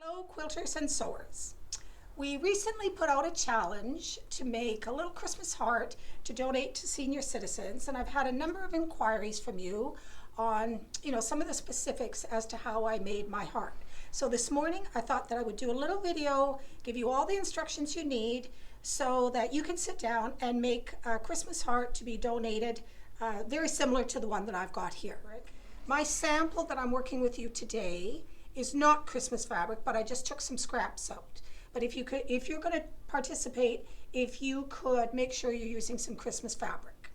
Hello quilters and sewers. We recently put out a challenge to make a little Christmas heart to donate to senior citizens, and I've had a number of inquiries from you on some of the specifics as to how I made my heart. So this morning I thought that I would do a little video, give you all the instructions you need so that you can sit down and make a Christmas heart to be donated, very similar to the one that I've got here. My sample that I'm working with you today is not Christmas fabric, but I just took some scraps out. But if you're going to participate, if you could make sure you're using some Christmas fabric.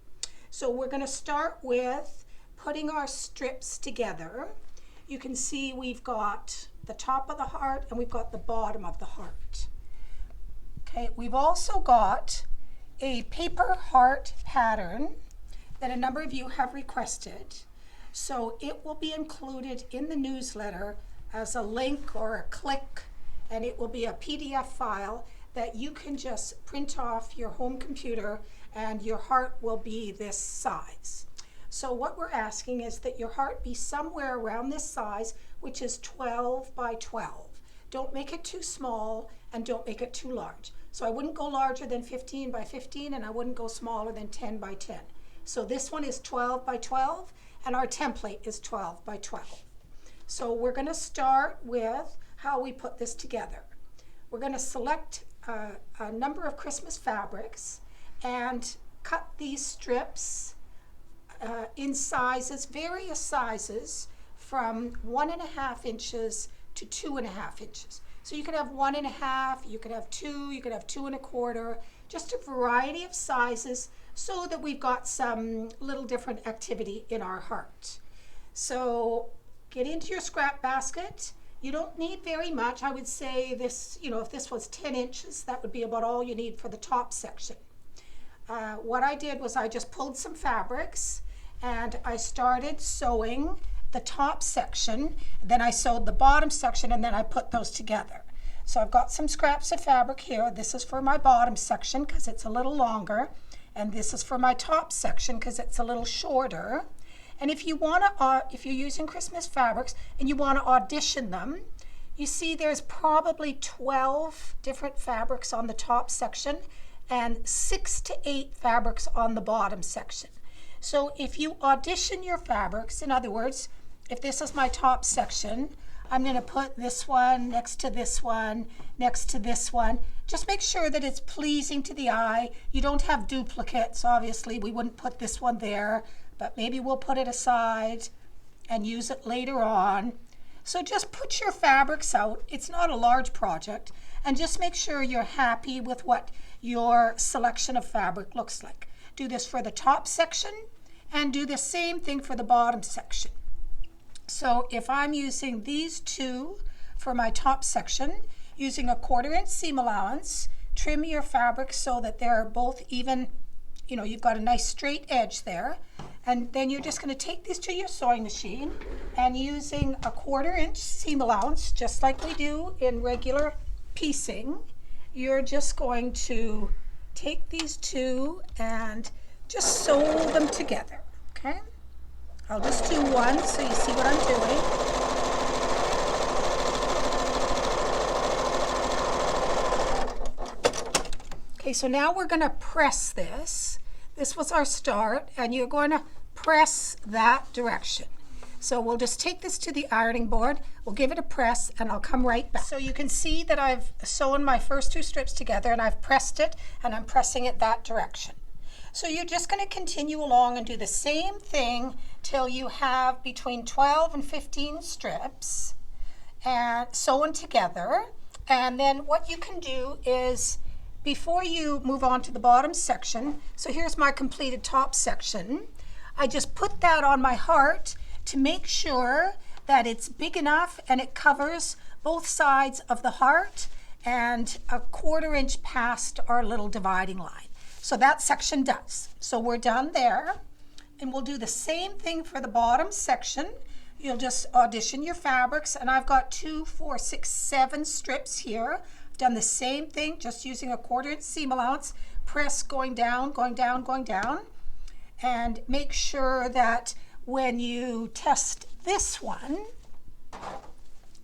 So we're going to start with putting our strips together. You can see we've got the top of the heart and we've got the bottom of the heart. Okay, we've also got a paper heart pattern that a number of you have requested. So it will be included in the newsletter as a link or a click, and it will be a PDF file that you can just print off your home computer, and your heart will be this size. So what we're asking is that your heart be somewhere around this size, which is 12 by 12. Don't make it too small and don't make it too large. So I wouldn't go larger than 15 by 15 and I wouldn't go smaller than 10 by 10. So this one is 12 by 12 and our template is 12 by 12. So we're going to start with how we put this together. We're going to select a number of Christmas fabrics and cut these strips in sizes, various sizes, from 1.5 inches to 2.5 inches. So you could have 1.5, you could have 2, you could have 2 1/4, just a variety of sizes so that we've got some little different activity in our heart. So get into your scrap basket. You don't need very much. I would say this, if this was 10 inches, that would be about all you need for the top section. What I did was I just pulled some fabrics and I started sewing the top section, then I sewed the bottom section, and then I put those together. So I've got some scraps of fabric here. This is for my bottom section because it's a little longer, and this is for my top section because it's a little shorter. And if you want to, if you're using Christmas fabrics and you want to audition them, you see there's probably 12 different fabrics on the top section and 6 to 8 fabrics on the bottom section. So if you audition your fabrics, in other words, if this is my top section, I'm going to put this one next to this one, next to this one. Just make sure that it's pleasing to the eye. You don't have duplicates. Obviously, we wouldn't put this one there, but maybe we'll put it aside and use it later on. So just put your fabrics out. It's not a large project, and just make sure you're happy with what your selection of fabric looks like. Do this for the top section and do the same thing for the bottom section. So if I'm using these two for my top section, using a 1/4 inch seam allowance, trim your fabric so that they're both even, you've got a nice straight edge there. And then you're just going to take these to your sewing machine and using a 1/4 inch seam allowance, just like we do in regular piecing, you're just going to take these two and just sew them together, okay? I'll just do one so you see what I'm doing. Okay, so now we're going to press this. This was our start, and you're going to press that direction. So we'll just take this to the ironing board, we'll give it a press, and I'll come right back. So you can see that I've sewn my first 2 strips together, and I've pressed it, and I'm pressing it that direction. So you're just going to continue along and do the same thing till you have between 12 and 15 strips and sewn together. And then what you can do is, before you move on to the bottom section, so here's my completed top section, I just put that on my heart to make sure that it's big enough and it covers both sides of the heart and a 1/4 inch past our little dividing line. So that section does. So we're done there, and we'll do the same thing for the bottom section. You'll just audition your fabrics, and I've got 2, 4, 6, 7 strips here. I've done the same thing, just using a 1/4 inch seam allowance, press going down, going down, going down, and make sure that when you test this one,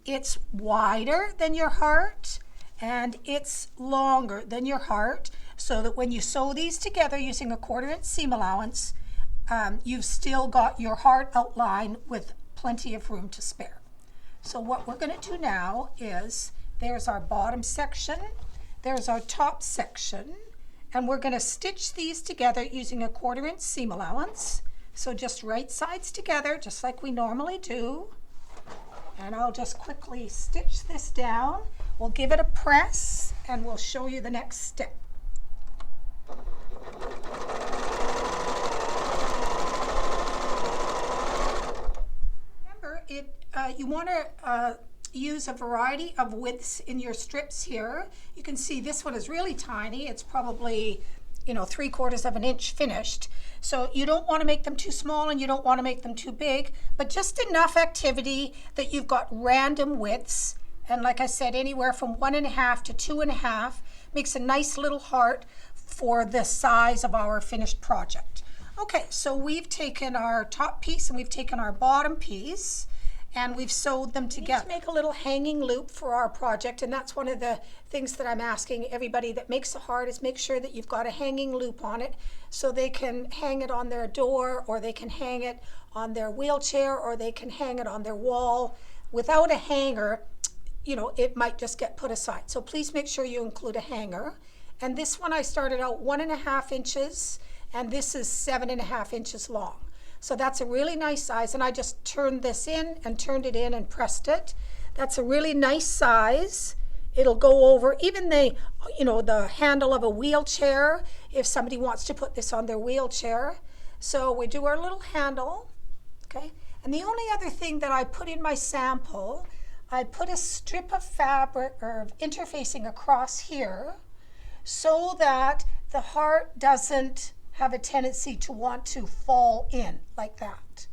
it's wider than your heart and it's longer than your heart, so that when you sew these together using a 1/4 inch seam allowance, you've still got your heart outline with plenty of room to spare. So what we're going to do now is, there's our bottom section, there's our top section, and we're going to stitch these together using a 1/4 inch seam allowance. So just right sides together, just like we normally do. And I'll just quickly stitch this down. We'll give it a press and we'll show you the next step. Remember, you want to use a variety of widths in your strips here. You can see this one is really tiny. It's probably, 3/4 of an inch finished. So you don't want to make them too small and you don't want to make them too big, but just enough activity that you've got random widths. And like I said, anywhere from 1.5 to 2.5 makes a nice little heart for the size of our finished project. Okay, so we've taken our top piece and we've taken our bottom piece and we've sewed them together. We need to make a little hanging loop for our project, and that's one of the things that I'm asking everybody that makes a heart, is make sure that you've got a hanging loop on it so they can hang it on their door, or they can hang it on their wheelchair, or they can hang it on their wall. Without a hanger, it might just get put aside. So please make sure you include a hanger. And this one I started out 1.5 inches, and this is 7.5 inches long. So that's a really nice size, and I just turned this in and turned it in and pressed it. That's a really nice size. It'll go over even the handle of a wheelchair if somebody wants to put this on their wheelchair. So we do our little handle, okay? And the only other thing that I put in my sample, I put a strip of fabric or interfacing across here so that the heart doesn't have a tendency to want to fall in like that.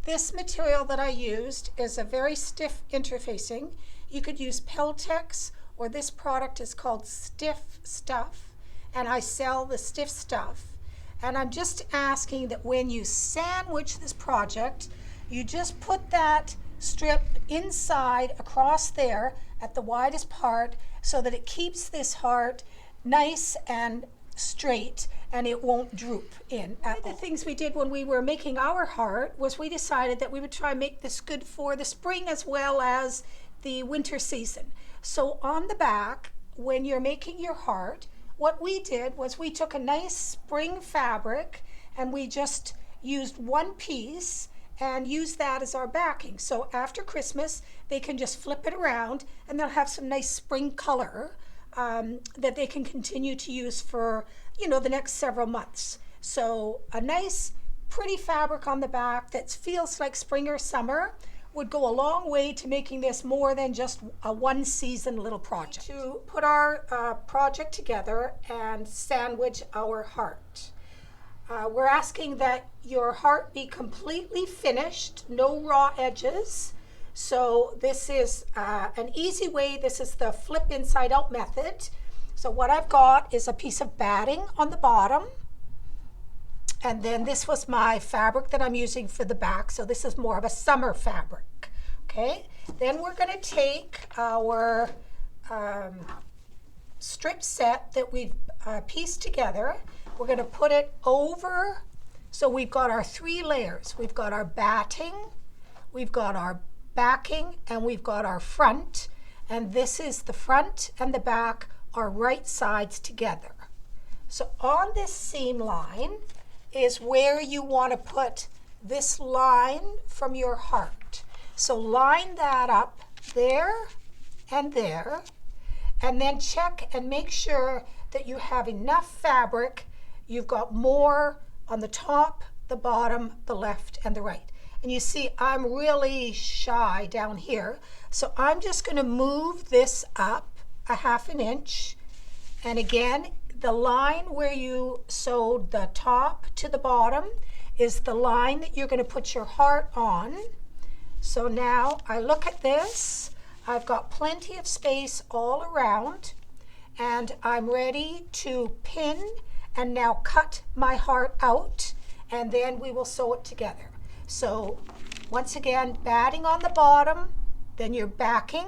This material that I used is a very stiff interfacing. You could use Peltex, or this product is called Stiff Stuff, and I sell the stiff stuff. And I'm just asking that when you sandwich this project, you just put that strip inside across there at the widest part so that it keeps this heart nice and straight and it won't droop in. One of the things we did when we were making our heart was we decided that we would try and make this good for the spring as well as the winter season. So on the back, when you're making your heart, what we did was we took a nice spring fabric and we just used one piece and use that as our backing. So after Christmas, they can just flip it around and they'll have some nice spring color that they can continue to use for, the next several months. So a nice, pretty fabric on the back that feels like spring or summer would go a long way to making this more than just a one-season little project. To put our project together and sandwich our heart. We're asking that your heart be completely finished, no raw edges. So this is an easy way. This is the flip inside out method. So what I've got is a piece of batting on the bottom. And then this was my fabric that I'm using for the back. So this is more of a summer fabric. Okay. Then we're going to take our strip set that we've pieced together. We're going to put it over. So we've got our 3 layers. We've got our batting, we've got our backing, and we've got our front. And this is the front and the back are right sides together. So on this seam line is where you want to put this line from your heart. So line that up there and there, and then check and make sure that you have enough fabric. You've got more on the top, the bottom, the left, and the right. And you see I'm really shy down here, so I'm just going to move this up a 1/2 inch. And again, the line where you sewed the top to the bottom is the line that you're going to put your heart on. So now I look at this, I've got plenty of space all around, and I'm ready to pin and now cut my heart out, and then we will sew it together. So once again, batting on the bottom, Then your backing,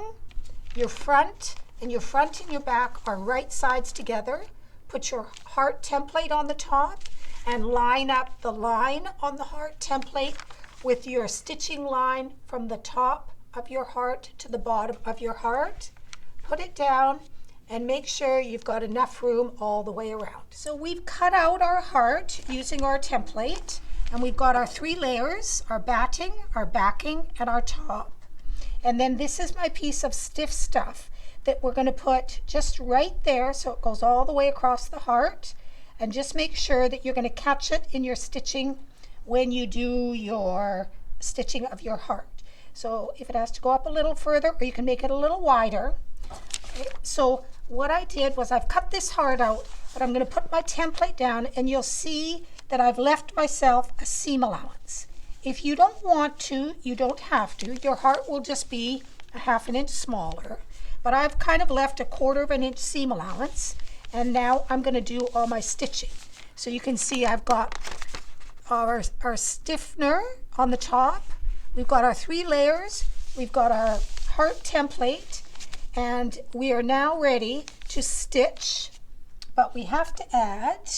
your front, and your front and your back are right sides together. Put your heart template on the top and line up the line on the heart template with your stitching line from the top of your heart to the bottom of your heart. Put it down and make sure you've got enough room all the way around. So we've cut out our heart using our template, and we've got our 3 layers, our batting, our backing, and our top. And then this is my piece of stiff stuff that we're going to put just right there so it goes all the way across the heart. And just make sure that you're going to catch it in your stitching when you do your stitching of your heart. So if it has to go up a little further, or you can make it a little wider. Okay, so what I did was I've cut this heart out, but I'm going to put my template down, and you'll see that I've left myself a seam allowance. If you don't want to, you don't have to. Your heart will just be a 1/2 inch smaller. But I've kind of left a 1/4 inch seam allowance. And now I'm going to do all my stitching. So you can see I've got our stiffener on the top. We've got our 3 layers. We've got our heart template. And we are now ready to stitch. But we have to add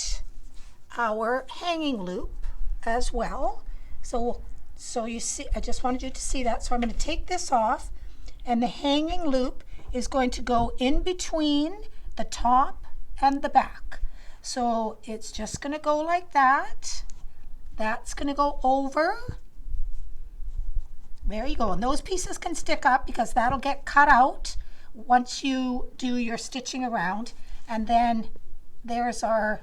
our hanging loop as well. So you see, I just wanted you to see that. So I'm going to take this off, and the hanging loop is going to go in between the top and the back. So it's just going to go like that. That's going to go over. There you go. And those pieces can stick up because that'll get cut out once you do your stitching around. And then there's our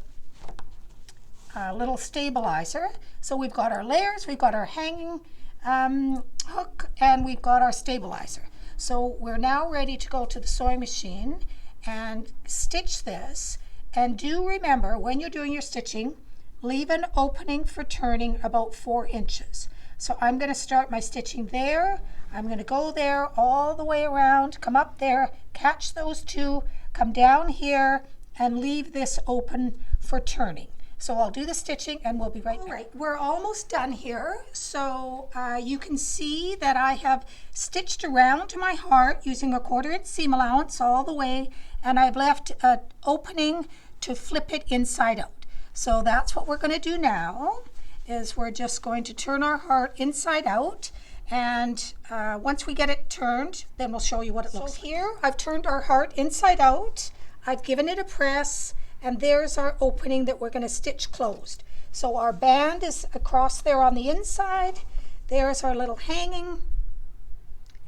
little stabilizer. So we've got our layers, we've got our hanging hook, and we've got our stabilizer. So we're now ready to go to the sewing machine and stitch this. And do remember, when you're doing your stitching, leave an opening for turning about 4 inches. So I'm going to start my stitching there. I'm going to go there all the way around, come up there, catch those 2, come down here, and leave this open for turning. So I'll do the stitching and we'll be right back. All right, we're almost done here. So you can see that I have stitched around to my heart using a 1/4 inch seam allowance all the way, and I've left an opening to flip it inside out. So that's what we're going to do now, is we're just going to turn our heart inside out, and once we get it turned, then we'll show you what it looks like. So here I've turned our heart inside out. I've given it a press, and there's our opening that we're going to stitch closed. So our band is across there on the inside. There's our little hanging,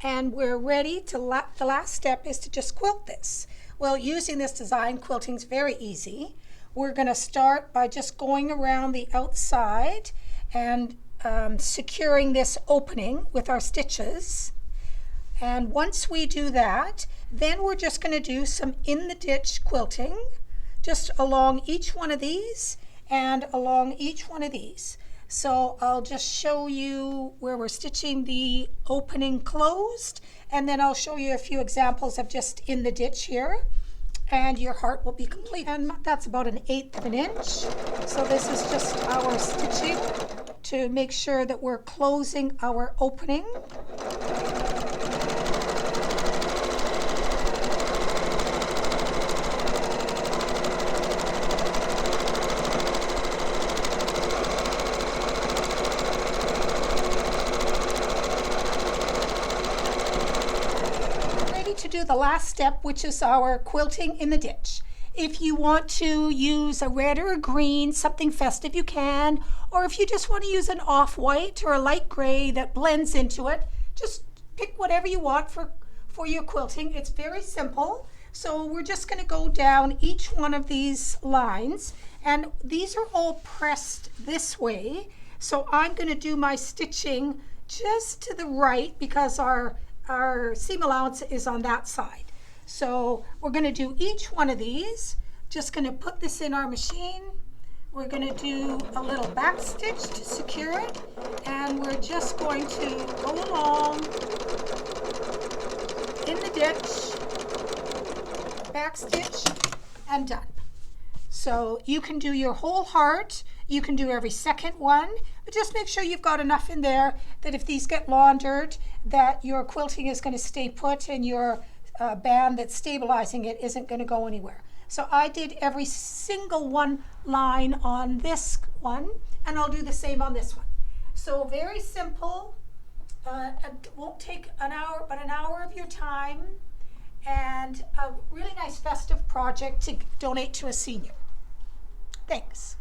and we're ready to, the last step is to just quilt this. Well, using this design, quilting is very easy. We're going to start by just going around the outside and securing this opening with our stitches. And once we do that, then we're just going to do some in the ditch quilting, just along each one of these and along each one of these. So I'll just show you where we're stitching the opening closed, and then I'll show you a few examples of just in the ditch here, and your heart will be complete. And that's about 1/8 inch. So this is just our stitching to make sure that we're closing our opening. To do the last step, which is our quilting in the ditch. If you want to use a red or a green, something festive, you can, or if you just want to use an off-white or a light gray that blends into it, just pick whatever you want for your quilting. It's very simple. So we're just going to go down each one of these lines, and these are all pressed this way. So I'm going to do my stitching just to the right because our seam allowance is on that side. So we're going to do each one of these. Just going to put this in our machine. We're going to do a little back stitch to secure it, and we're just going to go along in the ditch, back stitch, and done. So you can do your whole heart, you can do every second one, but just make sure you've got enough in there that if these get laundered, that your quilting is going to stay put and your band that's stabilizing it isn't going to go anywhere. So I did every single one line on this one, and I'll do the same on this one. So very simple. It won't take an hour, but an hour of your time, and a really nice festive project to donate to a senior. Thanks.